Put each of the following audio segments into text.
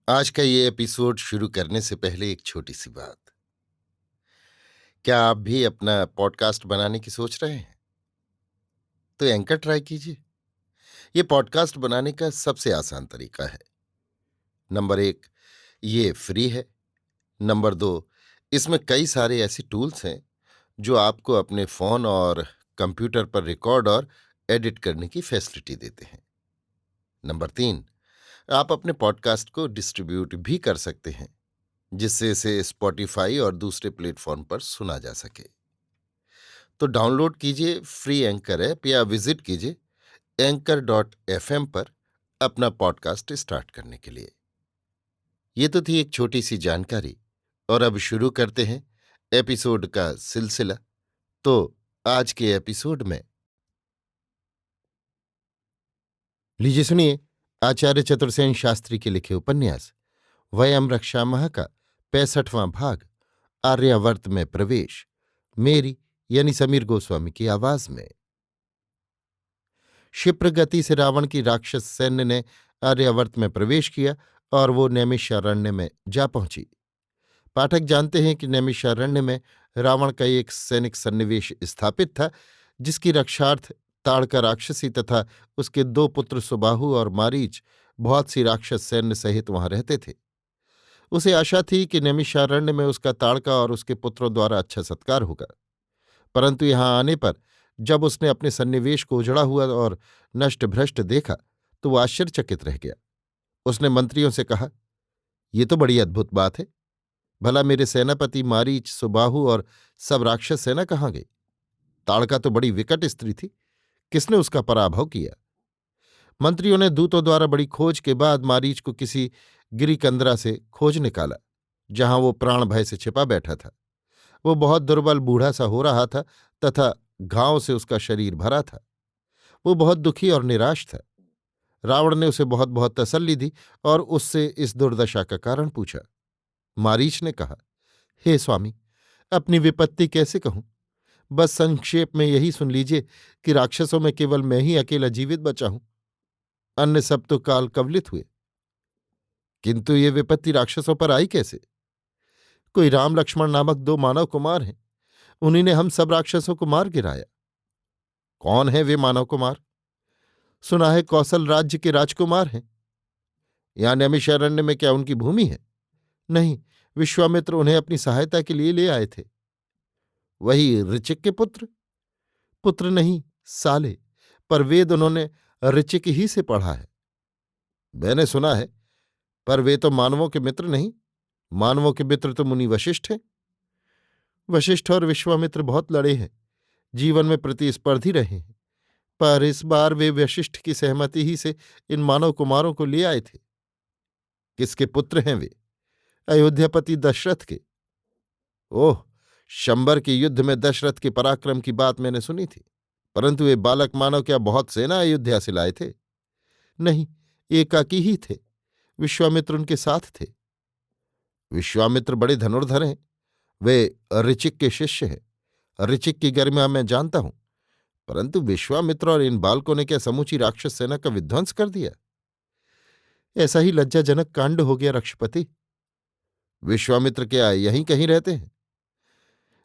आज का ये एपिसोड शुरू करने से पहले एक छोटी सी बात। क्या आप भी अपना पॉडकास्ट बनाने की सोच रहे हैं? तो एंकर ट्राई कीजिए। ये पॉडकास्ट बनाने का सबसे आसान तरीका है। नंबर 1, ये फ्री है। नंबर 2, इसमें कई सारे ऐसे टूल्स हैं जो आपको अपने फोन और कंप्यूटर पर रिकॉर्ड और एडिट करने की फैसिलिटी देते हैं। नंबर 3, आप अपने पॉडकास्ट को डिस्ट्रीब्यूट भी कर सकते हैं, जिससे इसे स्पॉटिफाई और दूसरे प्लेटफॉर्म पर सुना जा सके। तो डाउनलोड कीजिए फ्री एंकर ऐप या विजिट कीजिए anchor.fm पर अपना पॉडकास्ट स्टार्ट करने के लिए। ये तो थी एक छोटी सी जानकारी, और अब शुरू करते हैं एपिसोड का सिलसिला। तो आज के एपिसोड में लीजिए सुनिए आचार्य चतुर्सेन शास्त्री के लिखे उपन्यास वयम रक्षामः का 65वां भाग, आर्यावर्त में प्रवेश, मेरी यानी समीर गोस्वामी की आवाज में। क्षिप्र गति से रावण की राक्षस सैन्य ने आर्यावर्त में प्रवेश किया और वो नैमिषारण्य में जा पहुंची। पाठक जानते हैं कि नैमिषारण्य में रावण का एक सैनिक सन्निवेश स्थापित था, जिसकी रक्षार्थ ताड़का राक्षसी तथा उसके 2 पुत्र सुबाहु और मारीच बहुत सी राक्षस सैन्य सहित वहां रहते थे। उसे आशा थी कि नैमिषारण्य में उसका ताड़का और उसके पुत्रों द्वारा अच्छा सत्कार होगा, परंतु यहां आने पर जब उसने अपने सन्निवेश को उजड़ा हुआ और नष्ट भ्रष्ट देखा तो वो आश्चर्यचकित रह गया। उसने मंत्रियों से कहा, ये तो बड़ी अद्भुत बात है। भला मेरे सेनापति मारीच, सुबाहु और सब राक्षस सेना कहाँ गई? ताड़का तो बड़ी विकट स्त्री थी, किसने उसका पराभव किया? मंत्रियों ने दूतों द्वारा बड़ी खोज के बाद मारीच को किसी गिरिकंदरा से खोज निकाला, जहां वो प्राण भय से छिपा बैठा था। वो बहुत दुर्बल बूढ़ा सा हो रहा था तथा घाव से उसका शरीर भरा था। वो बहुत दुखी और निराश था। रावण ने उसे बहुत बहुत तसल्ली दी और उससे इस दुर्दशा का कारण पूछा। मारीच ने कहा, हे स्वामी, अपनी विपत्ति कैसे कहूं? बस संक्षेप में यही सुन लीजिए कि राक्षसों में केवल मैं ही अकेला जीवित बचा हूं, अन्य सब तो काल कवलित हुए। किंतु ये विपत्ति राक्षसों पर आई कैसे? कोई राम लक्ष्मण नामक 2 मानव कुमार हैं, उन्हीं ने हम सब राक्षसों को मार गिराया। कौन है वे मानव कुमार? सुना है कौशल राज्य के राजकुमार हैं। यहाँ नैमिषारण्य में क्या उनकी भूमि है? नहीं, विश्वामित्र उन्हें अपनी सहायता के लिए ले आए थे। वही ऋचिक के पुत्र? पुत्र नहीं, साले, पर वेद उन्होंने ऋचिक ही से पढ़ा है। मैंने सुना है, पर वे तो मानवों के मित्र नहीं। मानवों के मित्र तो मुनि वशिष्ठ हैं। वशिष्ठ और विश्वामित्र बहुत लड़े हैं, जीवन में प्रतिस्पर्धी रहे हैं, पर इस बार वे वशिष्ठ की सहमति ही से इन मानव कुमारों को ले आए थे। किसके पुत्र हैं वे? अयोध्यापति दशरथ के। ओह, शंबर के युद्ध में दशरथ के पराक्रम की बात मैंने सुनी थी, परंतु वे बालक मानव क्या बहुत सेना अयोध्या से लाए थे? नहीं, एकाकी ही थे। विश्वामित्र उनके साथ थे। विश्वामित्र बड़े धनुर्धर हैं। वे ऋचिक के शिष्य हैं। ऋचिक की गरिमा मैं जानता हूं, परंतु विश्वामित्र और इन बालकों ने क्या समूची राक्षस सेना का विध्वंस कर दिया? ऐसा ही लज्जाजनक कांड हो गया रक्षपति। विश्वामित्र क्या यहीं कहीं रहते हैं?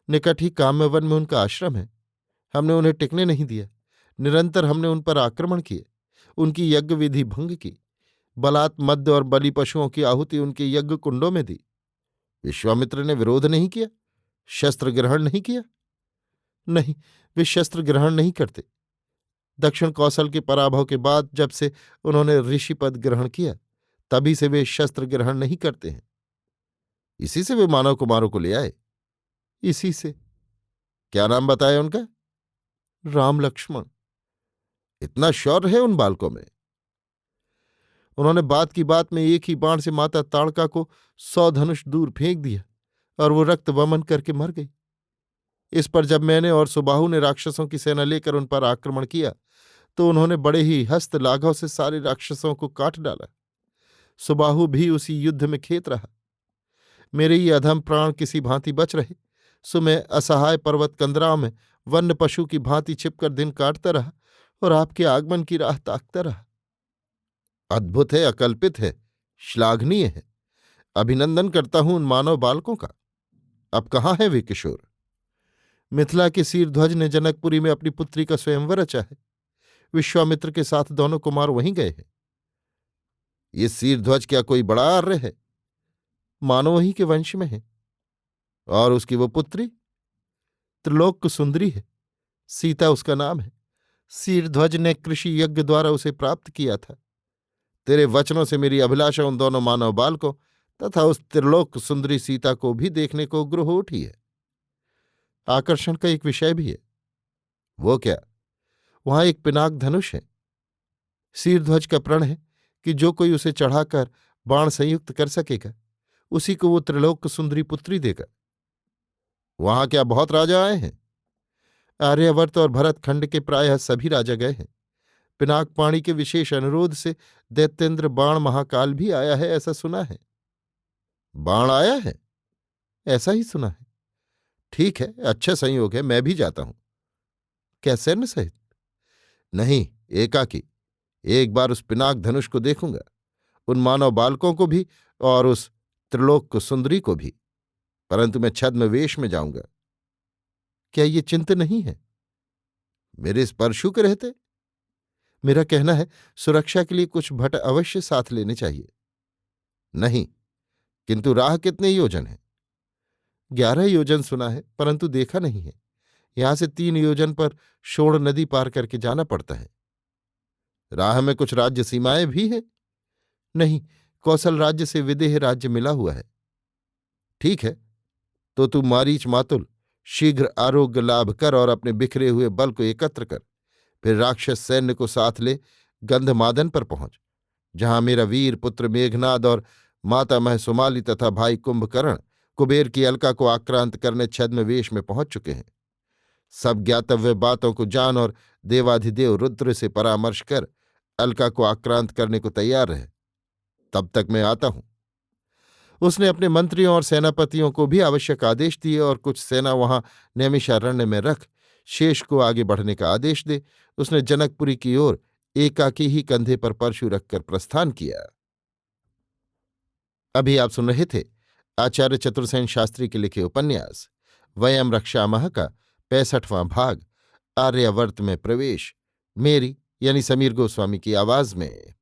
निकट ही काम्यवन में उनका आश्रम है। हमने उन्हें टिकने नहीं दिया। निरंतर हमने उन पर आक्रमण किए, उनकी यज्ञ विधि भंग की, बलात् मद्य और बलि पशुओं की आहुति उनके यज्ञ कुंडों में दी। विश्वामित्र ने विरोध नहीं किया, शस्त्र ग्रहण नहीं किया? नहीं, वे शस्त्र ग्रहण नहीं करते। दक्षिण कौशल के पराभव के बाद जब से उन्होंने ऋषि पद ग्रहण किया, तभी से वे शस्त्र ग्रहण नहीं करते हैं। इसी से वे मानव कुमारों को ले आए। इसी से। क्या नाम बताया उनका? राम लक्ष्मण। इतना शौर्य है उन बालकों में? उन्होंने बात की बात में एक ही बाण से माता ताड़का को 100 धनुष दूर फेंक दिया और वो रक्त वमन करके मर गई। इस पर जब मैंने और सुबाहु ने राक्षसों की सेना लेकर उन पर आक्रमण किया तो उन्होंने बड़े ही हस्त लाघव से सारे राक्षसों को काट डाला। सुबाहु भी उसी युद्ध में खेत रहा। मेरे ये अधम प्राण किसी भांति बच रहे, सो मैं असहाय पर्वत कंदराओं में वन्य पशु की भांति छिपकर दिन काटता रहा और आपके आगमन की राह ताकता रहा। अद्भुत है, अकल्पित है, श्लाघनीय है। अभिनंदन करता हूं उन मानव बालकों का। अब कहाँ है वे किशोर? मिथिला के शीरध्वज ने जनकपुरी में अपनी पुत्री का स्वयंवर रचा है। विश्वामित्र के साथ दोनों कुमार वहीं गए हैं। ये शीरध्वज क्या कोई बड़ा आर्य है? मानो ही के वंश में है। और उसकी वो पुत्री त्रिलोक सुंदरी है, सीता उसका नाम है। शीरध्वज ने कृषि यज्ञ द्वारा उसे प्राप्त किया था। तेरे वचनों से मेरी अभिलाषा उन दोनों मानव बालकों तथा उस त्रिलोक सुंदरी सीता को भी देखने को उग्र हो उठी है। आकर्षण का एक विषय भी है। वो क्या? वहां एक पिनाक धनुष है। शीरध्वज का प्रण है कि जो कोई उसे चढ़ाकर बाण संयुक्त कर सकेगा उसी को वो त्रिलोक सुंदरी पुत्री देगा। वहां क्या बहुत राजा आए हैं? आर्यावर्त और भरत खंड के प्रायः सभी राजा गए हैं। पिनाक पाणी के विशेष अनुरोध से दैत्येंद्र बाण महाकाल भी आया है, ऐसा सुना है। बाण आया है? ऐसा ही सुना है। ठीक है, अच्छा संयोग है, मैं भी जाता हूं। क्या सैन्य सहित? नहीं, एकाकी। एक बार उस पिनाक धनुष को देखूंगा, उन मानव बालकों को भी और उस त्रिलोक सुंदरी को भी, परंतु मैं छद्म वेश में जाऊंगा। क्या ये चिंत नहीं है? मेरे स्पर्शु के रहते? मेरा कहना है सुरक्षा के लिए कुछ भट अवश्य साथ लेने चाहिए। नहीं, किंतु राह कितने योजन है? 11 योजन सुना है, परंतु देखा नहीं है। यहां से 3 योजन पर शोण नदी पार करके जाना पड़ता है। राह में कुछ राज्य सीमाएं भी है? नहीं, कौशल राज्य से विदेह राज्य मिला हुआ है। ठीक है, तो तू मारीच मातुल शीघ्र आरोग्य लाभ कर और अपने बिखरे हुए बल को एकत्र कर, फिर राक्षस सैन्य को साथ ले गंधमादन पर पहुंच, जहां मेरा वीर पुत्र मेघनाद और मातामह सुमाली तथा भाई कुंभकर्ण कुबेर की अलका को आक्रांत करने छद्म वेश में पहुंच चुके हैं। सब ज्ञातव्य बातों को जान और देवाधिदेव रुद्र से परामर्श कर अलका को आक्रांत करने को तैयार रहे। तब तक मैं आता हूं। उसने अपने मंत्रियों और सेनापतियों को भी आवश्यक आदेश दिए और कुछ सेना वहां नैमिषारण्य में रख शेष को आगे बढ़ने का आदेश दे उसने जनकपुरी की ओर एकाकी ही कंधे पर परशु रखकर प्रस्थान किया। अभी आप सुन रहे थे आचार्य चतुर्सेन शास्त्री के लिखे उपन्यास वयम रक्षामः का 65वां भाग आर्यावर्त में प्रवेश, मेरी यानी समीर गोस्वामी की आवाज में।